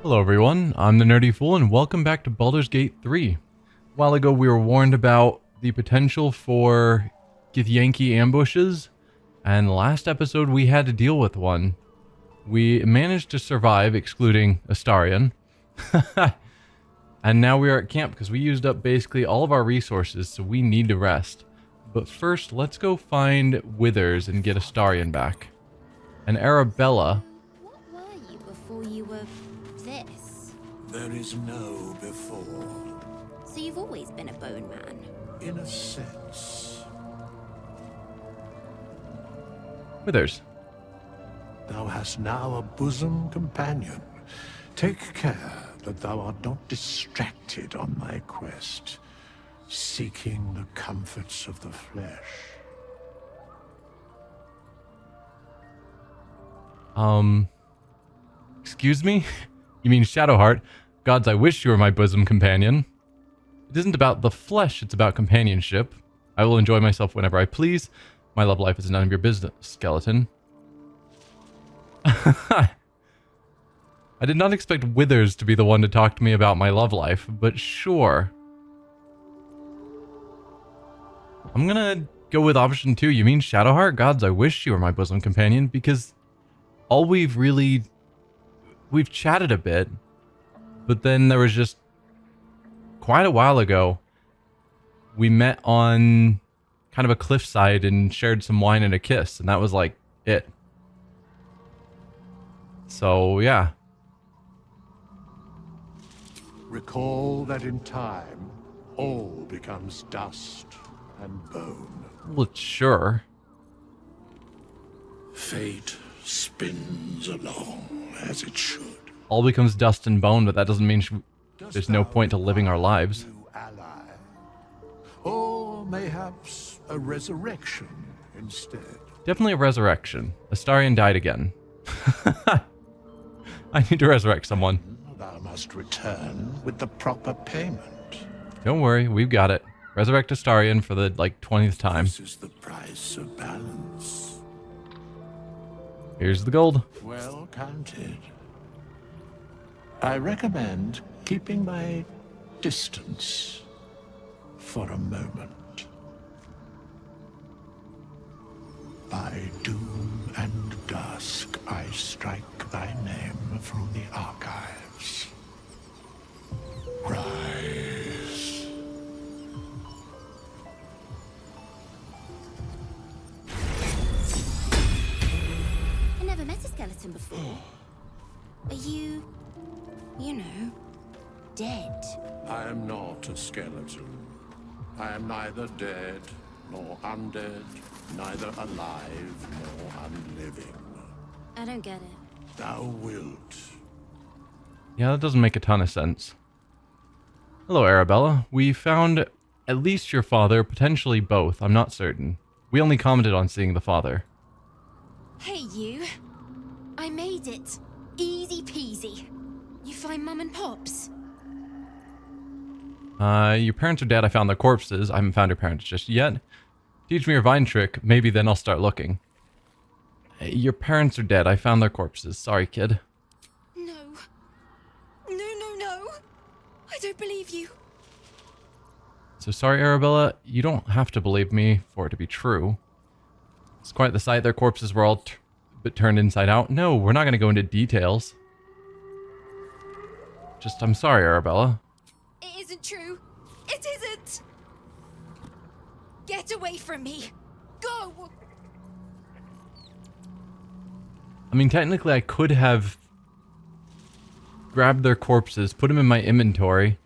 Hello everyone, I'm the Nerdy Fool and welcome back to Baldur's Gate 3. A while ago we were warned about the potential for Githyanki ambushes, and last episode we had to deal with one. We managed to survive, excluding Astarion. And now we are at camp because we used up basically all of our resources, so we need to rest. But first, let's go find Withers and get Astarion back. And Arabella. What were you before you were this? There is no before. So you've always been a bone man? In a sense. Withers. Thou hast now a bosom companion. Take care that thou art not distracted on thy quest, seeking the comforts of the flesh. Excuse me? You mean Shadowheart? Gods, I wish you were my bosom companion. It isn't about the flesh, it's about companionship. I will enjoy myself whenever I please. My love life is none of your business, skeleton. I did not expect Withers to be the one to talk to me about my love life, but sure. I'm gonna go with option 2. You mean Shadowheart? Gods, I wish you were my bosom companion, because all we've chatted a bit, but then there was just quite a while ago, we met on kind of a cliffside and shared some wine and a kiss, and that was like it. So, yeah. Recall that in time, all becomes dust and bone. Well, sure. Fate spins along as it should. All becomes dust and bone, but that doesn't mean there's no point to living our lives. New ally. Or mayhaps a resurrection instead. Definitely a resurrection. Astarion died again. I need to resurrect someone. Thou must return with the proper payment. Don't worry, we've got it. Resurrect Astarion for the, 20th time. This is the price of balance. Here's the gold. Well counted. I recommend keeping my distance for a moment. By doom and dusk, I strike thy name from the archives. Rise. I never met a skeleton before. Are you know, dead? I am not a skeleton. I am neither dead nor undead, neither alive nor unliving. I don't get it. Thou wilt. Yeah, that doesn't make a ton of sense. Hello, Arabella. We found at least your father, potentially both. I'm not certain. We only commented on seeing the father. Hey, you. I made it. Easy peasy. You find Mum and Pops? Your parents are dead. I found their corpses. I haven't found your parents just yet. Teach me your vine trick. Maybe then I'll start looking. Your parents are dead. I found their corpses. Sorry, kid. No. No. I don't believe you. So sorry, Arabella. You don't have to believe me for it to be true. It's quite the sight. Their corpses were all turned inside out. No, we're not going to go into details. I'm sorry, Arabella. It isn't true. It isn't. Get away from me. Go. I mean, technically, I could have grabbed their corpses, put them in my inventory,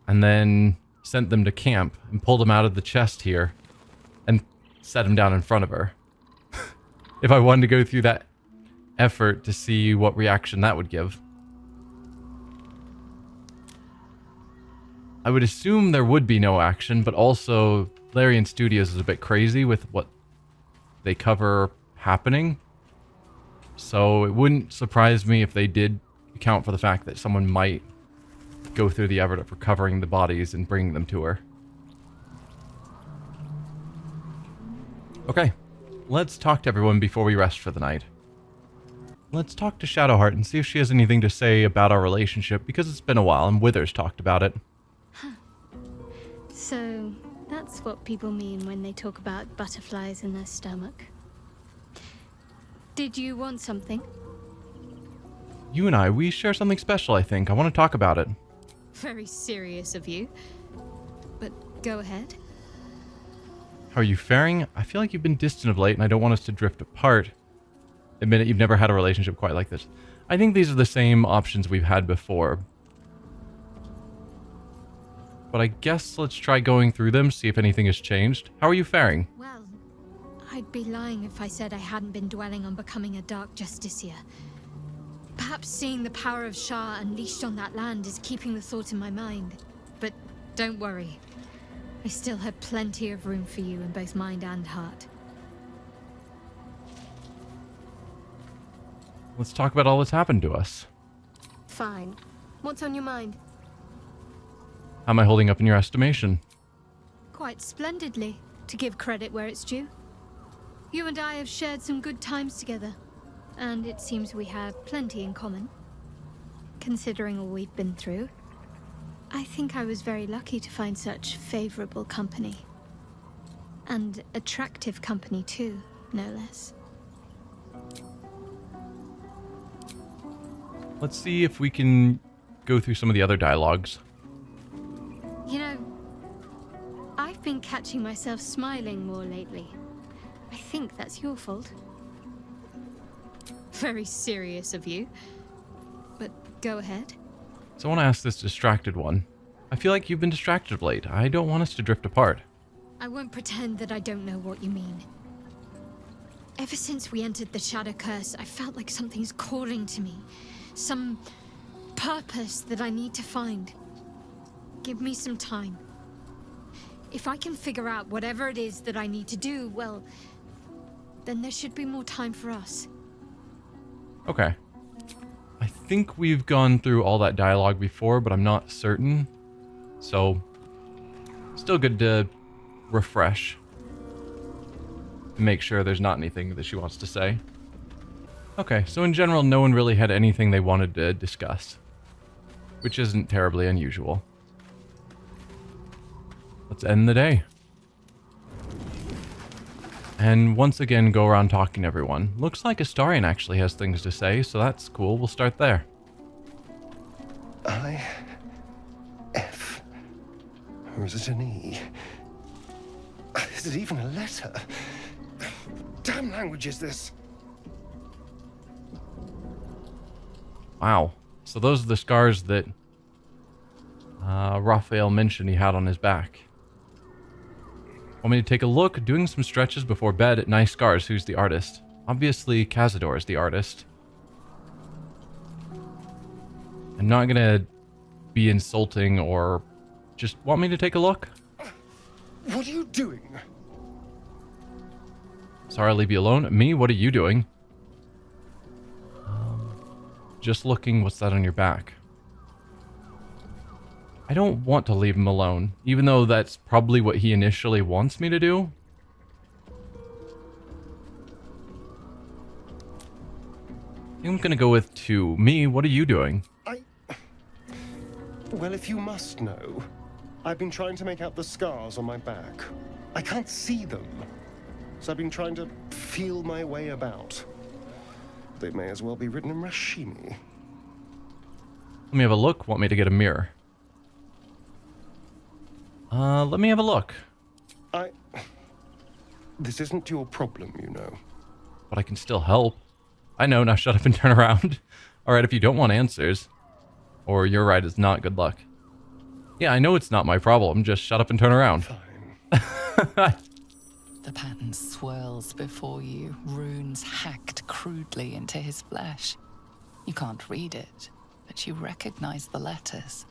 and then sent them to camp and pulled them out of the chest here and set them down in front of her. If I wanted to go through that effort to see what reaction that would give. I would assume there would be no action, but also Larian Studios is a bit crazy with what they cover happening. So it wouldn't surprise me if they did account for the fact that someone might go through the effort of recovering the bodies and bringing them to her. Okay, let's talk to everyone before we rest for the night. Let's talk to Shadowheart and see if she has anything to say about our relationship, because it's been a while and Withers talked about it. So, that's what people mean when they talk about butterflies in their stomach. Did you want something? You and we share something special, I think. I want to talk about it. Very serious of you. But go ahead. How are you faring? I feel like you've been distant of late and I don't want us to drift apart. Admit it, you've never had a relationship quite like this. I think these are the same options we've had before. But I guess let's try going through them, see if anything has changed. How are you faring? Well, I'd be lying if I said I hadn't been dwelling on becoming a Dark Justiciar. Perhaps seeing the power of Shah unleashed on that land is keeping the thought in my mind. But don't worry. I still have plenty of room for you in both mind and heart. Let's talk about all that's happened to us. Fine. What's on your mind? How am I holding up in your estimation? Quite splendidly, to give credit where it's due. You and I have shared some good times together, and it seems we have plenty in common. Considering all we've been through, I think I was very lucky to find such favorable company. And attractive company too, no less. Let's see if we can go through some of the other dialogues. You know, I've been catching myself smiling more lately. I think that's your fault. Very serious of you. But go ahead. So I want to ask this distracted one. I feel like you've been distracted of late. I don't want us to drift apart. I won't pretend that I don't know what you mean. Ever since we entered the Shadow Curse, I felt like something's calling to me. Some purpose that I need to find. Give me some time. If I can figure out whatever it is that I need to do, well, then there should be more time for us. Okay. I think we've gone through all that dialogue before, but I'm not certain. So, still good to refresh. And make sure there's not anything that she wants to say. Okay, so in general, no one really had anything they wanted to discuss. Which isn't terribly unusual. Let's end the day. And once again, go around talking to everyone. Looks like Astarion actually has things to say, so that's cool. We'll start there. I... F... Or is it an E? Is it even a letter? Damn language is this? Wow. So those are the scars that Raphael mentioned he had on his back. Want me to take a look? Doing some stretches before bed. Nice scars. Who's the artist? Obviously, Cazador is the artist. I'm not gonna be insulting or just want me to take a look? What are you doing? Sorry, I'll leave you alone. Me? What are you doing? Just looking. What's that on your back? I don't want to leave him alone, even though that's probably what he initially wants me to do. I think I'm gonna go with 2. Me, what are you doing? Well, if you must know, I've been trying to make out the scars on my back. I can't see them, so I've been trying to feel my way about. They may as well be written in Rashini. Let me have a look. Want me to get a mirror? Let me have a look. This isn't your problem, you know. But I can still help. I know, now shut up and turn around. Alright, if you don't want answers, or you're right, it's not good luck. Yeah, I know it's not my problem, just shut up and turn around. Fine. The pattern swirls before you, runes hacked crudely into his flesh. You can't read it, but you recognize the letters.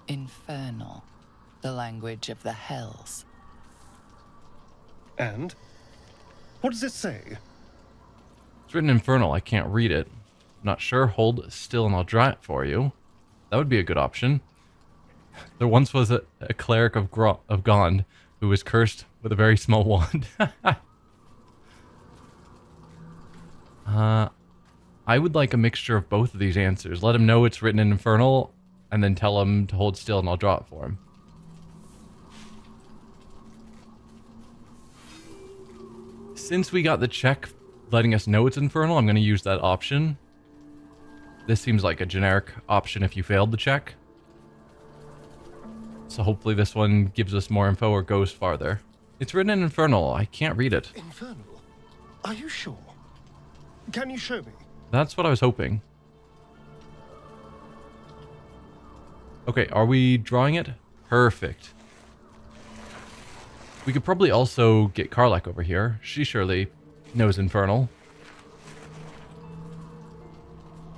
Infernal, the language of the hells. And? What does it say? It's written Infernal, I can't read it. Not sure, hold still and I'll draw it for you. That would be a good option. There once was a cleric of Gond who was cursed with a very small wand. I would like a mixture of both of these answers. Let him know it's written in Infernal, and then tell him to hold still and I'll draw it for him. Since we got the check letting us know it's Infernal, I'm going to use that option. This seems like a generic option if you failed the check. So hopefully this one gives us more info or goes farther. It's written in Infernal. I can't read it. Infernal? Are you sure? Can you show me? That's what I was hoping. Okay, are we drawing it? Perfect. We could probably also get Karlach over here. She surely knows Infernal.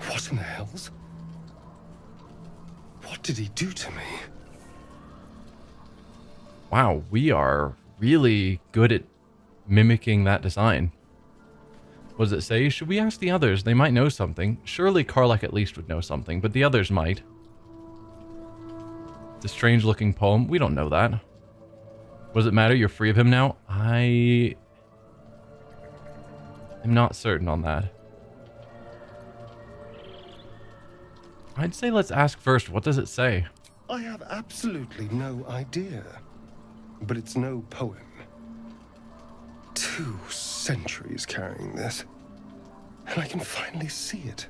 What in the hells? What did he do to me? Wow, we are really good at mimicking that design. What does it say? Should we ask the others? They might know something. Surely Karlach at least would know something, but the others might. It's a strange looking poem. We don't know that. What does it matter? You're free of him now? I am not certain on that. I'd say let's ask first. What does it say? I have absolutely no idea. But it's no poem. 2 centuries carrying this. And I can finally see it.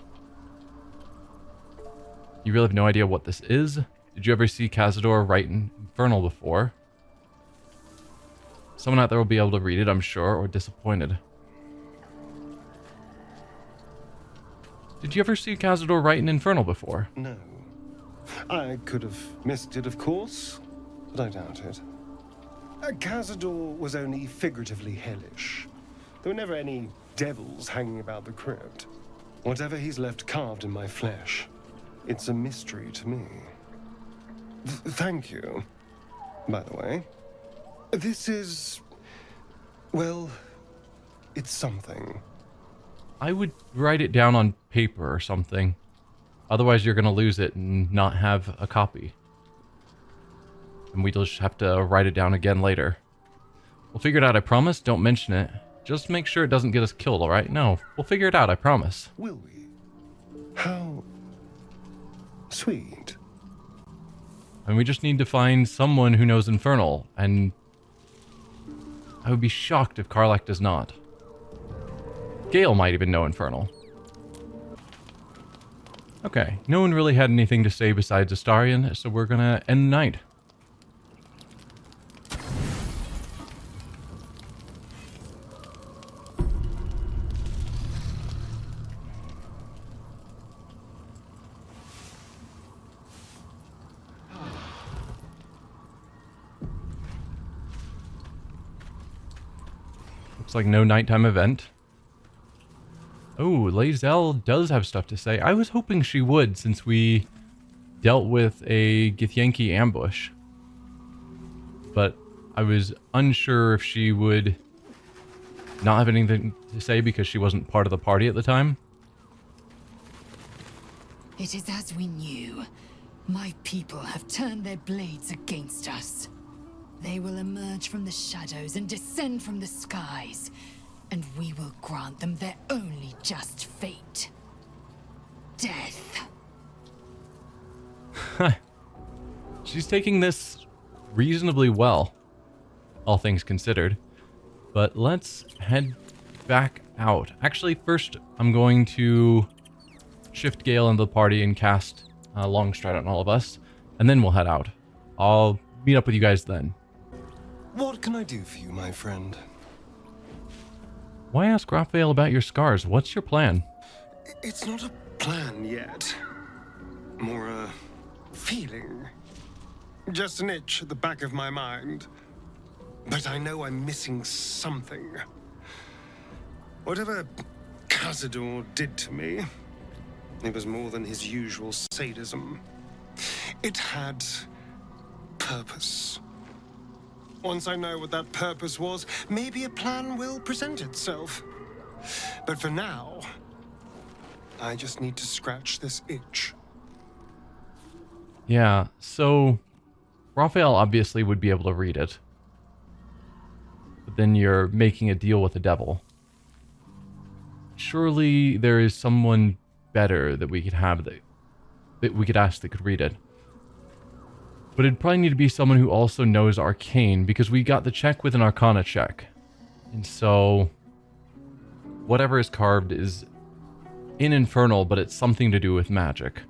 You really have no idea what this is? Did you ever see Cazador write in Infernal before? Someone out there will be able to read it, I'm sure, or disappointed. Did you ever see Cazador write in Infernal before? No. I could have missed it, of course, but I doubt it. Cazador was only figuratively hellish. There were never any devils hanging about the crypt. Whatever he's left carved in my flesh, it's a mystery to me. Thank you, by the way. This is... well, it's something. I would write it down on paper or something. Otherwise you're going to lose it and not have a copy. And we just have to write it down again later. We'll figure it out, I promise. Don't mention it. Just make sure it doesn't get us killed, alright? No, we'll figure it out, I promise. Will we? How... sweet. And we just need to find someone who knows Infernal, and I would be shocked if Karlach does not. Gale might even know Infernal. Okay, no one really had anything to say besides Astarion, so we're gonna end the night. Looks like no nighttime event. Oh, Lae'zel does have stuff to say. I was hoping she would, since we dealt with a Githyanki ambush. But I was unsure if she would not have anything to say because she wasn't part of the party at the time. It is as we knew. My people have turned their blades against us. They will emerge from the shadows and descend from the skies, and we will grant them their only just fate. Death. She's taking this reasonably well, all things considered. But let's head back out. Actually, first I'm going to shift Gale into the party and cast Longstride on all of us, and then we'll head out. I'll meet up with you guys then. What can I do for you, my friend? Why ask Raphael about your scars? What's your plan? It's not a plan yet. More a feeling. Just an itch at the back of my mind. But I know I'm missing something. Whatever Cazador did to me, it was more than his usual sadism. It had purpose. Once I know what that purpose was, maybe a plan will present itself. But for now, I just need to scratch this itch. Yeah, so Raphael obviously would be able to read it. But then you're making a deal with the devil. surely there is someone better that we could have that we could ask that could read it. But it'd probably need to be someone who also knows Arcane, because we got the check with an Arcana check. And so whatever is carved is in Infernal, but it's something to do with magic.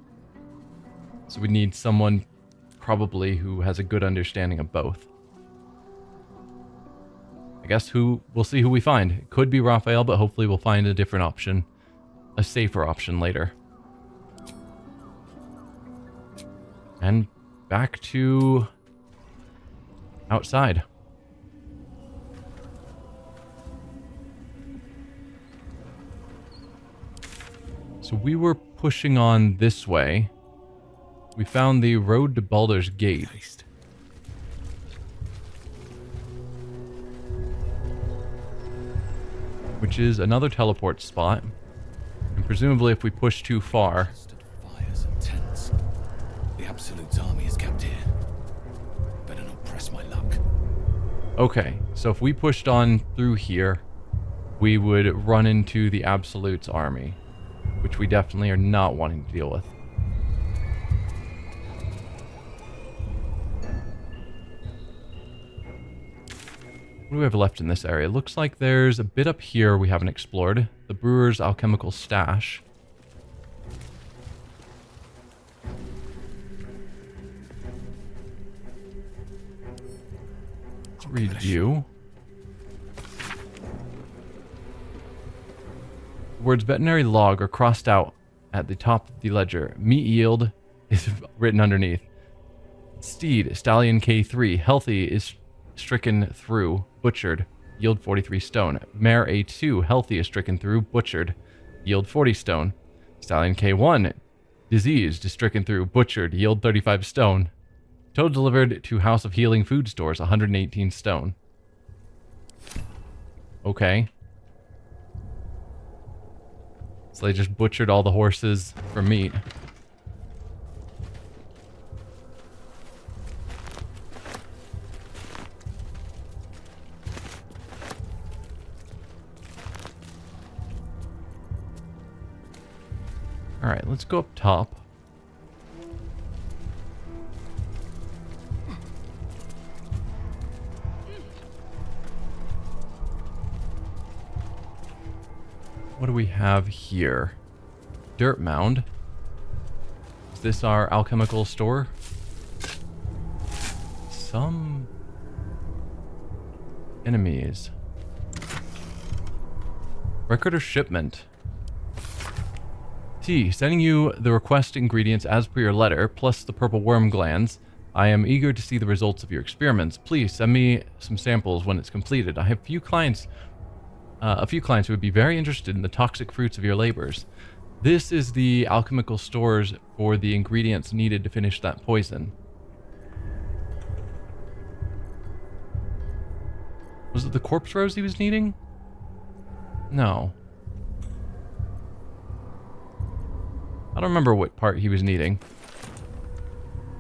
So we need someone probably who has a good understanding of both. I guess we'll see who we find. It could be Raphael, but hopefully we'll find a different option, a safer option later. And back to outside. So we were pushing on this way. We found the road to Baldur's Gate. Which is another teleport spot. And presumably if we push too far... Fires and tents. The Absolute's army is kept here. Better not press my luck. Okay, so if we pushed on through here, we would run into the Absolute's army, which we definitely are not wanting to deal with. What do we have left in this area? It looks like there's a bit up here we haven't explored. The Brewer's Alchemical Stash. Let's review. The words veterinary log are crossed out at the top of the ledger. Meat yield is written underneath. Steed, Stallion K3, healthy is stricken through, butchered, yield 43 stone. Mare A2, healthy is stricken through, butchered, yield 40 stone. Stallion K1, diseased is stricken through, butchered, yield 35 stone. Total delivered to House of Healing Food Stores, 118 stone. Okay. So they just butchered all the horses for meat. Alright, let's go up top. What do we have here? Dirt mound. Is this our alchemical store? Some enemies. Record of shipment. T, sending you the request ingredients as per your letter, plus the purple worm glands. I am eager to see the results of your experiments. Please send me some samples when it's completed. I have a few clients who would be very interested in the toxic fruits of your labors. This is the alchemical stores for the ingredients needed to finish that poison. Was it the corpse rose he was needing? No. I don't remember what part he was needing.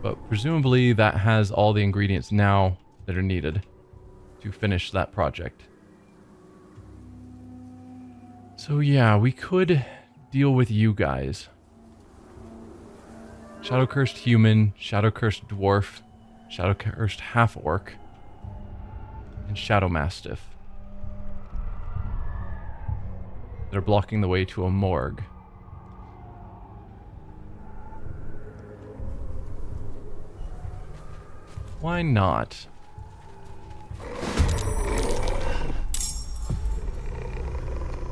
But presumably that has all the ingredients now that are needed to finish that project. So yeah, we could deal with you guys. Shadow Cursed Human, Shadow Cursed Dwarf, Shadow Cursed Half-Orc, and Shadow Mastiff. They're blocking the way to a morgue. Why not?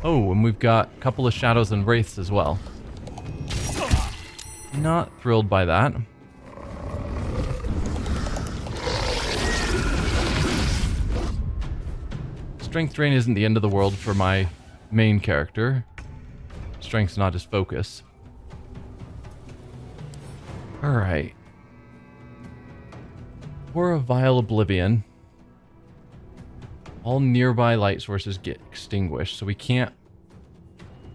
Oh, and we've got a couple of shadows and wraiths as well. Not thrilled by that. Strength drain isn't the end of the world for my main character. Strength's not his focus. Alright. We're a vile oblivion. All nearby light sources get extinguished, so we can't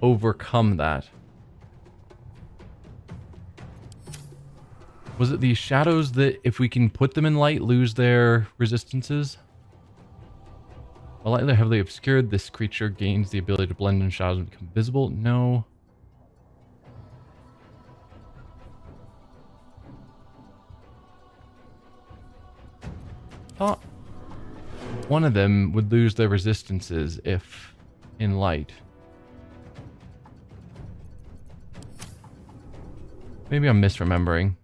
overcome that. Was it these shadows that, if we can put them in light, lose their resistances? While lightly or heavily obscured, this creature gains the ability to blend in shadows and become visible. No. Thought one of them would lose their resistances if in light. Maybe I'm misremembering.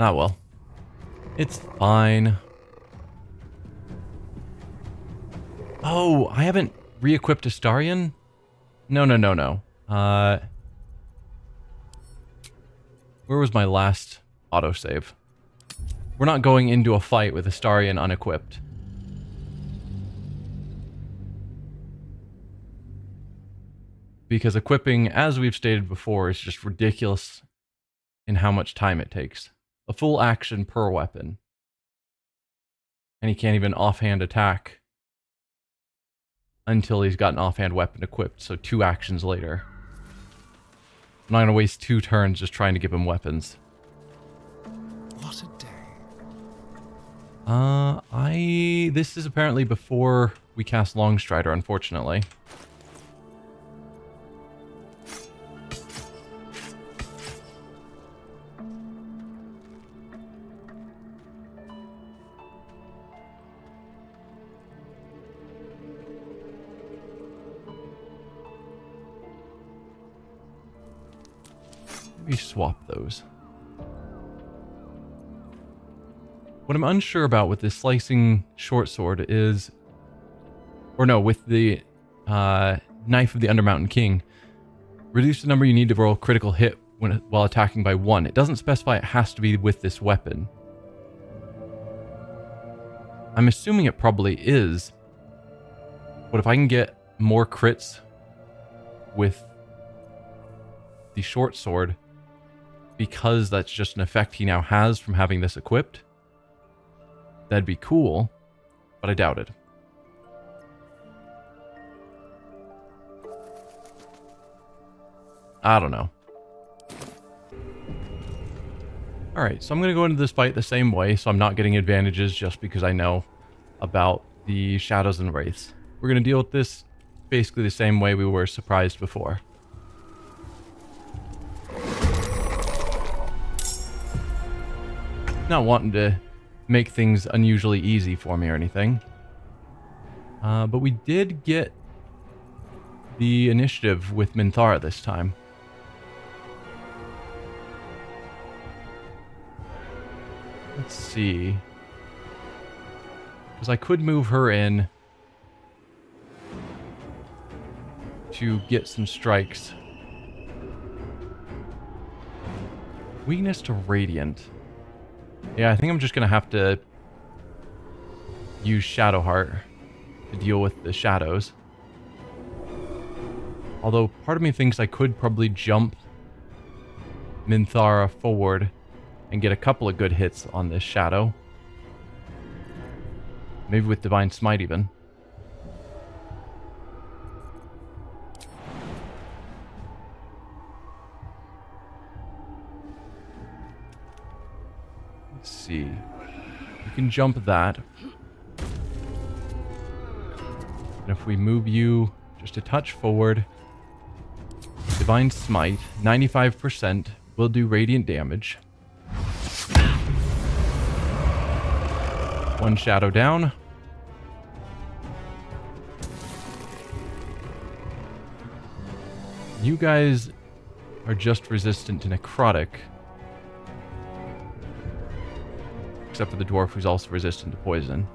Ah, well. It's fine. Oh, I haven't re-equipped Astarion? No. Where was my last autosave? We're not going into a fight with Astarion unequipped. Because equipping, as we've stated before, is just ridiculous in how much time it takes. A full action per weapon. And he can't even offhand attack until he's got an offhand weapon equipped, so 2 actions later. I'm not going to waste 2 turns just trying to give him weapons. What a day. This is apparently before we cast Longstrider, unfortunately. Maybe swap those. What I'm unsure about with this slicing short sword is, or no, with the Knife of the Undermountain King, reduce the number you need to roll critical hit while attacking by 1. It doesn't specify it has to be with this weapon. I'm assuming it probably is, but if I can get more crits with the short sword, because that's just an effect he now has from having this equipped, that'd be cool, but I doubt it. I don't know. Alright, so I'm going to go into this fight the same way, so I'm not getting advantages just because I know about the shadows and wraiths. We're going to deal with this basically the same way we were surprised before. Not wanting to make things unusually easy for me or anything. But we did get the initiative with Minthara this time. Let's see. Because I could move her in to get some strikes. Weakness to Radiant. Yeah, I think I'm just going to have to use Shadowheart to deal with the shadows. Although part of me thinks I could probably jump Minthara forward and get a couple of good hits on this shadow. Maybe with Divine Smite even. Let's see. We can jump that. And if we move you just a touch forward, Divine Smite, 95% will do radiant damage. 1 shadow down. You guys are just resistant to necrotic. Except for the dwarf, who's also resistant to poison.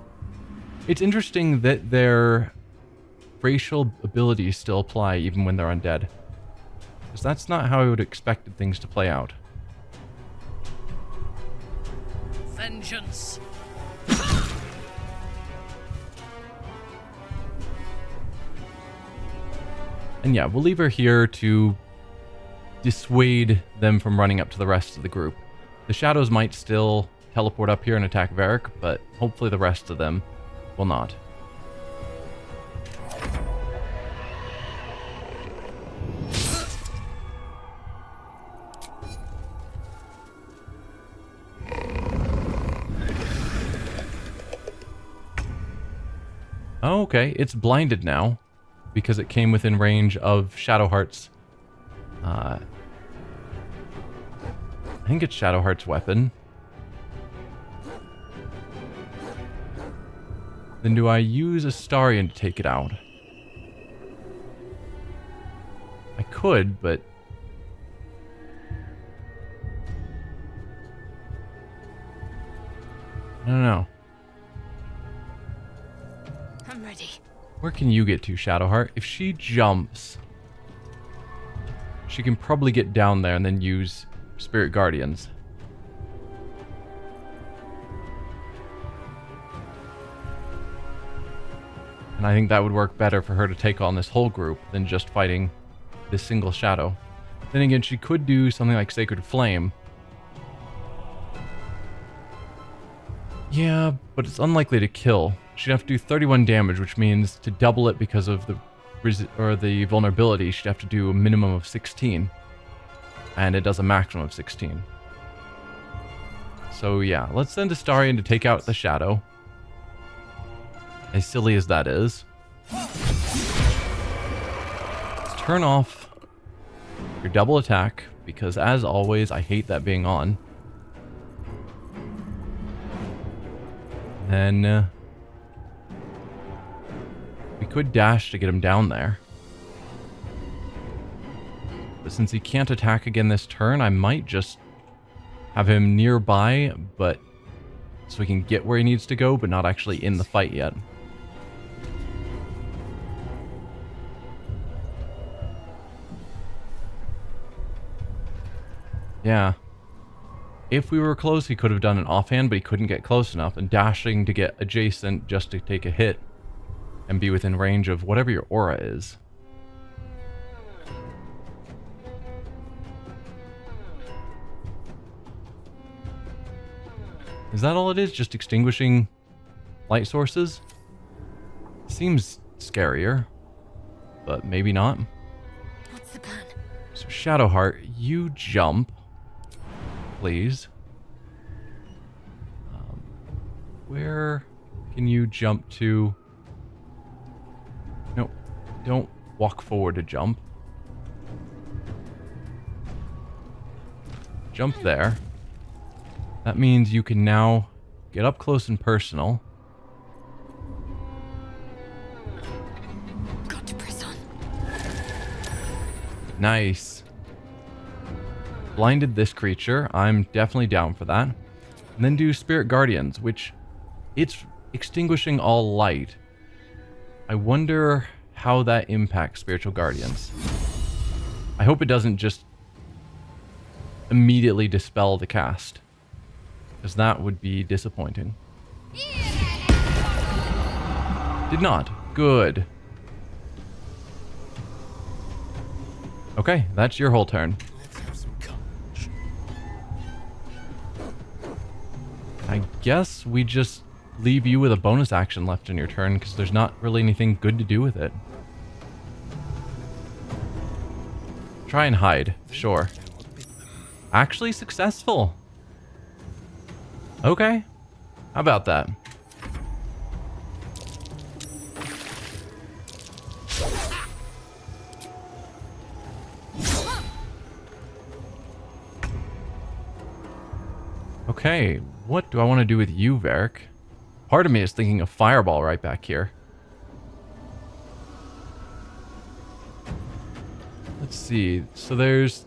It's interesting that their racial abilities still apply even when they're undead. Because that's not how I would have expected things to play out. Vengeance! And yeah, we'll leave her here to dissuade them from running up to the rest of the group. The shadows might still teleport up here and attack Varric, but hopefully the rest of them will not. Oh, okay. It's blinded now because it came within range of Shadowheart's. I think it's Shadowheart's weapon. Then do I use Astarion to take it out? I could, but... I don't know. I'm ready. Where can you get to, Shadowheart? If she jumps, she can probably get down there and then use Spirit Guardians. And I think that would work better for her to take on this whole group than just fighting this single shadow. Then again, she could do something like Sacred Flame. Yeah, but it's unlikely to kill. She'd have to do 31 damage, which means to double it because of the vulnerability, she'd have to do a minimum of 16. And it does a maximum of 16. So yeah, let's send Astarion to take out the shadow. As silly as that is. Let's turn off your double attack, because as always, I hate that being on. Then we could dash to get him down there. But since he can't attack again this turn, I might just have him nearby, but so he can get where he needs to go, but not actually in the fight yet. Yeah. If we were close, he could have done an offhand, but he couldn't get close enough, and dashing to get adjacent just to take a hit and be within range of whatever your aura is. Is that all it is? Just extinguishing light sources? Seems scarier, but maybe not. What's the plan? So Shadowheart, you jump, please. Where can you jump to? No, don't walk forward to jump. Jump there. That means you can now get up close and personal. Got to press on. Nice. Blinded this creature. I'm definitely down for that. And then do Spirit Guardians, which it's extinguishing all light. I wonder how that impacts Spiritual Guardians. I hope it doesn't just immediately dispel the cast, because that would be disappointing. Did not. Good. Okay, that's your whole turn. Let's have some courage. I guess we just leave you with a bonus action left in your turn, because there's not really anything good to do with it. Try and hide, sure. Actually successful. Okay. How about that? Okay, what do I want to do with you, Varric? Part of me is thinking of Fireball right back here. Let's see. So there's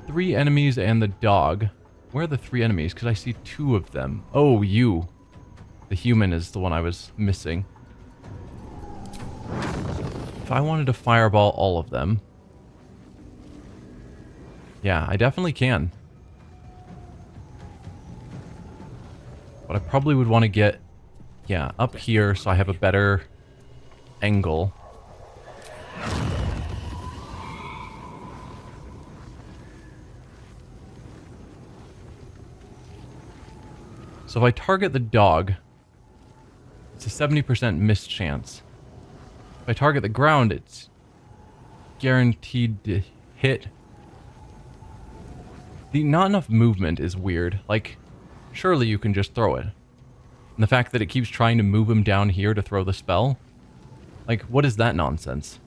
3 enemies and the dog. Where are the 3 enemies? Because I see 2 of them. Oh, you. The human is the one I was missing. If I wanted to fireball all of them. Yeah, I definitely can. But I probably would want to get, yeah, up here so I have a better angle. So if I target the dog, it's a 70% miss chance. If I target the ground, it's guaranteed to hit. The not enough movement is weird. Like, surely you can just throw it. And the fact that it keeps trying to move him down here to throw the spell. Like, what is that nonsense?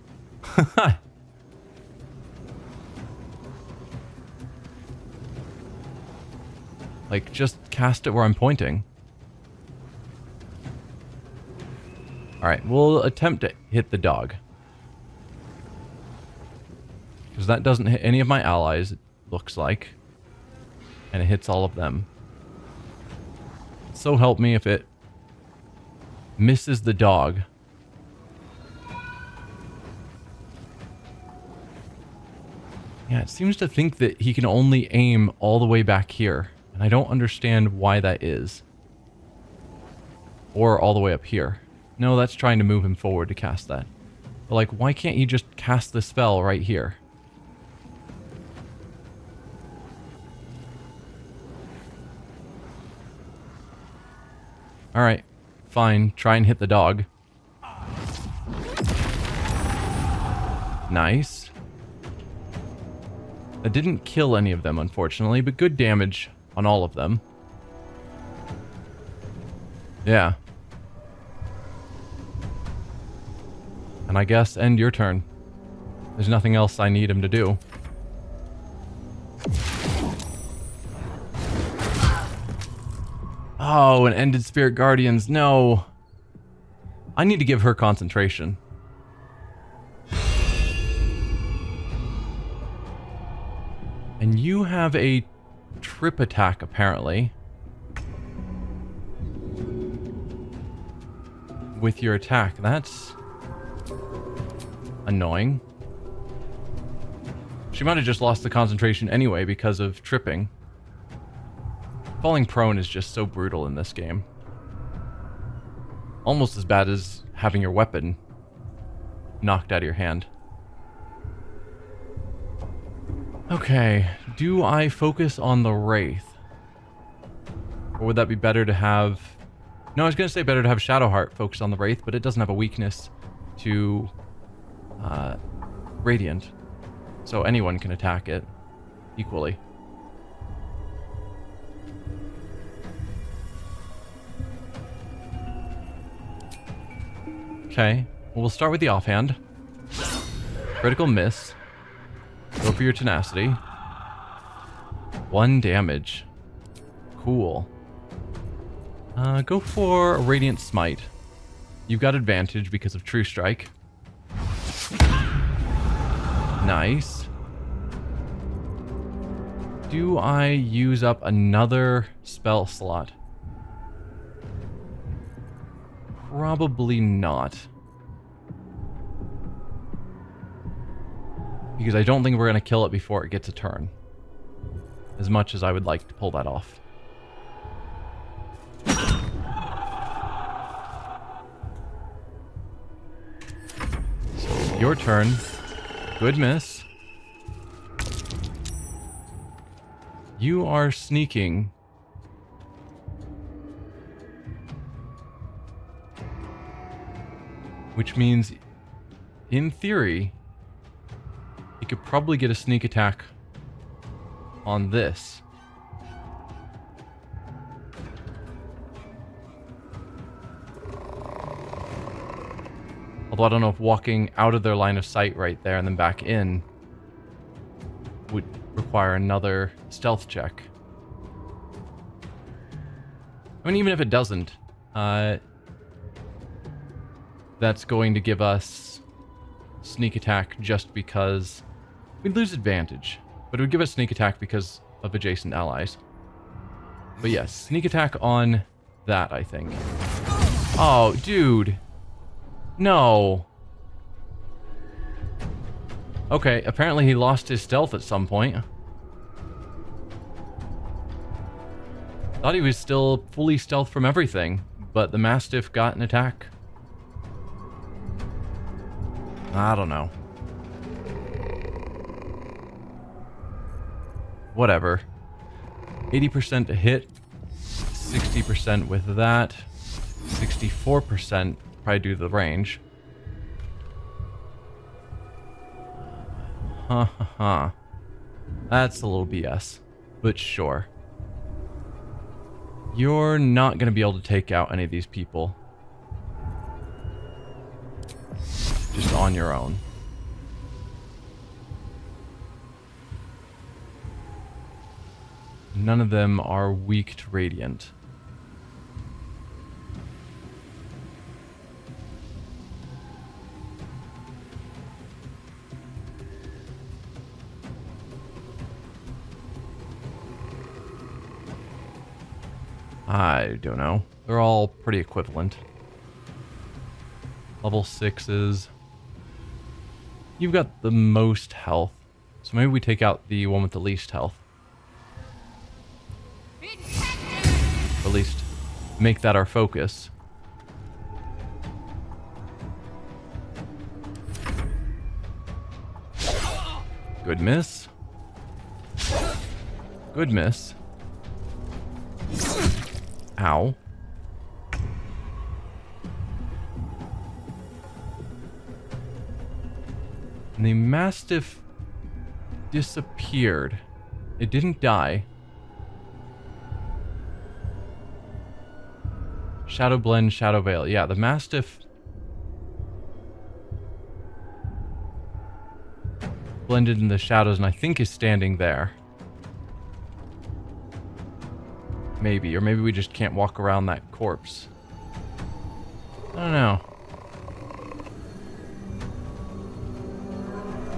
Like, just cast it where I'm pointing. Alright, we'll attempt to hit the dog. Because that doesn't hit any of my allies, it looks like. And it hits all of them. So help me if it misses the dog. Yeah, it seems to think that he can only aim all the way back here. And I don't understand why that is. Or all the way up here. No, that's trying to move him forward to cast that. But like, why can't you just cast the spell right here? Alright, fine. Try and hit the dog. Nice. That didn't kill any of them, unfortunately, but good damage on all of them. Yeah. And I guess end your turn. There's nothing else I need him to do. Oh, and ended Spirit Guardians. No. I need to give her concentration. And you have a trip attack, apparently. With your attack. That's annoying. She might have just lost the concentration anyway because of tripping. Falling prone is just so brutal in this game. Almost as bad as having your weapon knocked out of your hand. Okay, do I focus on the Wraith? Or would that be better to have... No, I was going to say better to have Shadowheart focus on the Wraith, but it doesn't have a weakness to Radiant. So anyone can attack it equally. Okay, well, we'll start with the offhand. Critical miss. Go for your tenacity. 1 damage. Cool. Go for a Radiant Smite. You've got advantage because of True Strike. Nice. Do I use up another spell slot? Probably not. Because I don't think we're going to kill it before it gets a turn. As much as I would like to pull that off. So, your turn. Good miss. You are sneaking. Which means, in theory, you could probably get a sneak attack on this. Although I don't know if walking out of their line of sight right there and then back in would require another stealth check. I mean, even if it doesn't, that's going to give us sneak attack just because we'd lose advantage. But it would give us sneak attack because of adjacent allies. But yes, sneak attack on that, I think. Oh, dude. No. Okay, apparently he lost his stealth at some point. Thought he was still fully stealth from everything, but the Mastiff got an attack. I don't know. Whatever. 80% to hit, 60% with that, 64% probably due to the range. Ha. That's a little BS, but sure. You're not going to be able to take out any of these people. Just on your own. None of them are weak to radiant. I don't know. They're all pretty equivalent. Level 6s. You've got the most health. So maybe we take out the one with the least health. Or at least make that our focus. Good miss. Good miss. Ow. And the Mastiff disappeared. It didn't die. Shadow Blend, Shadow Veil. Yeah, the Mastiff blended in the shadows and I think is standing there. Maybe, or maybe we just can't walk around that corpse. I don't know.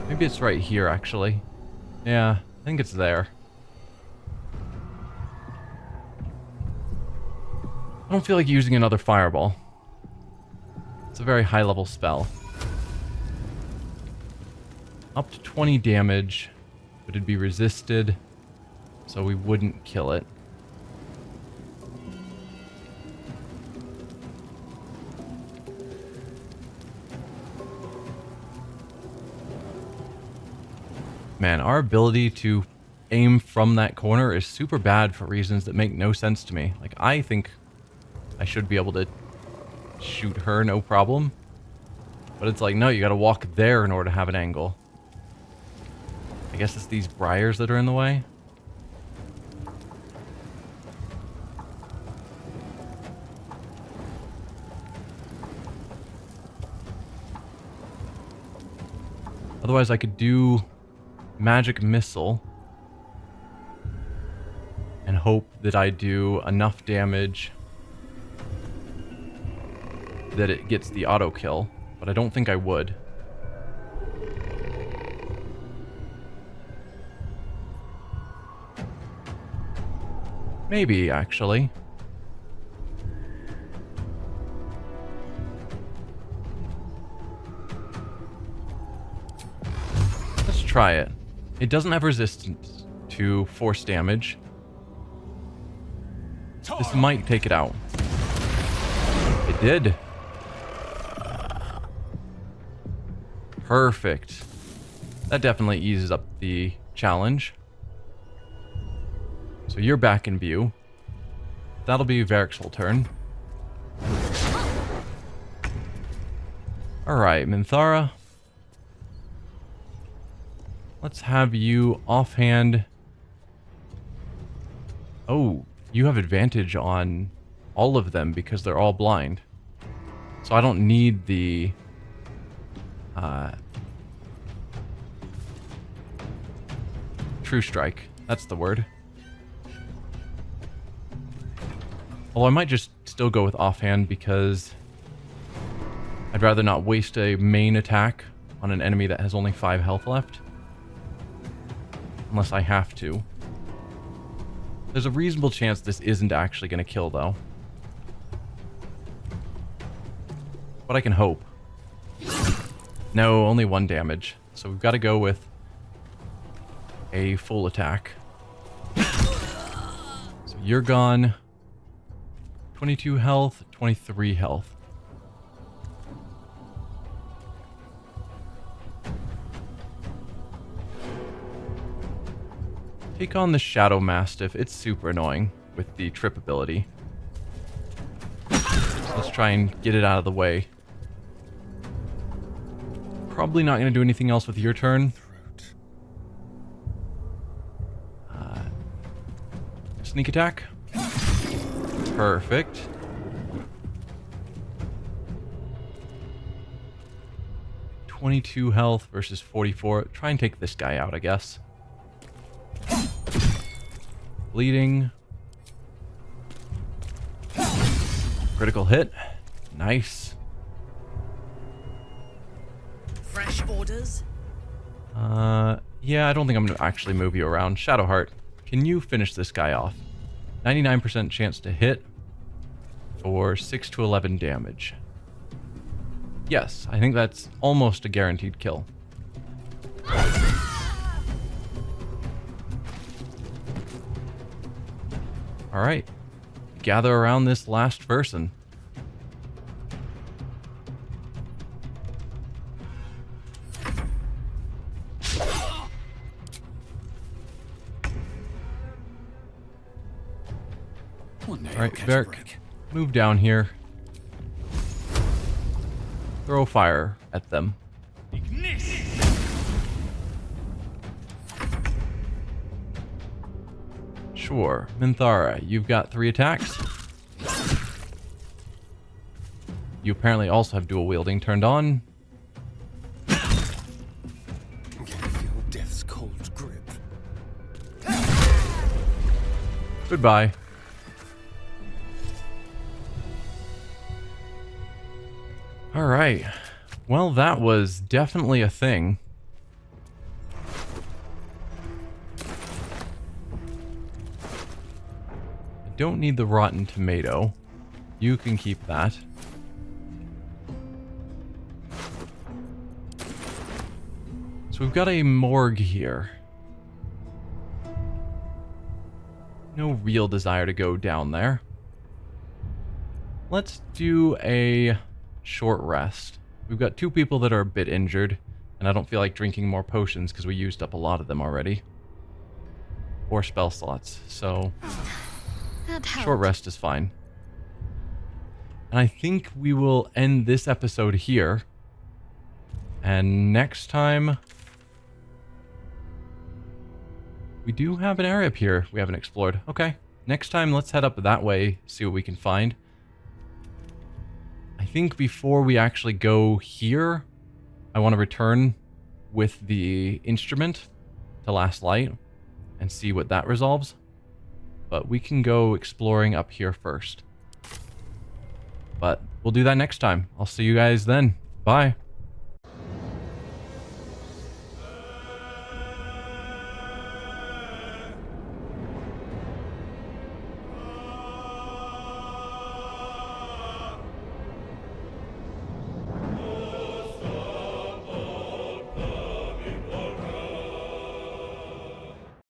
Maybe it's right here, actually. Yeah, I think it's there. I don't feel like using another fireball. It's a very high-level spell. Up to 20 damage, but it'd be resisted, so we wouldn't kill it. Man, our ability to aim from that corner is super bad for reasons that make no sense to me. Like, I think I should be able to shoot her, no problem. But it's like, no, you gotta walk there in order to have an angle. I guess it's these briars that are in the way. Otherwise, I could do magic missile and hope that I do enough damage that it gets the auto kill, but I don't think I would. Maybe, actually. Let's try it. It doesn't have resistance to force damage. This might take it out. It did. Perfect. That definitely eases up the challenge. So you're back in view. That'll be Varric's whole turn. Alright, Minthara. Let's have you offhand. Oh, you have advantage on all of them because they're all blind. So I don't need the True Strike. That's the word. Although I might just still go with offhand because I'd rather not waste a main attack on an enemy that has only 5 health left. Unless I have to. There's a reasonable chance this isn't actually going to kill, though. But I can hope. No, only 1 damage. So we've got to go with a full attack. So you're gone. 22 health, 23 health. Take on the Shadow Mastiff. It's super annoying with the trip ability. So let's try and get it out of the way. Probably not going to do anything else with your turn. Sneak attack. Perfect. $22 health versus 44. Try and take this guy out, I guess. Bleeding. Critical hit. Nice. Fresh orders? Yeah, I don't think I'm going to actually move you around. Shadowheart, can you finish this guy off? 99% chance to hit for 6 to 11 damage. Yes, I think that's almost a guaranteed kill. Alright. Gather around this last person. Alright, Varric, move down here. Throw fire at them. Sure. Minthara, you've got 3 attacks. You apparently also have dual wielding turned on. Can feel death's cold grip. Goodbye. Alright. Well, that was definitely a thing. I don't need the rotten tomato. You can keep that. So we've got a morgue here. No real desire to go down there. Let's do a short rest. We've got 2 people that are a bit injured, and I don't feel like drinking more potions because we used up a lot of them already. 4 spell slots, so short rest is fine. And I think we will end this episode here. And next time, we do have an area up here we haven't explored. Okay, next time let's head up that way, see what we can find. I think before we actually go here, I want to return with the instrument to Last Light and see what that resolves. But we can go exploring up here first. But we'll do that next time. I'll see you guys then. Bye.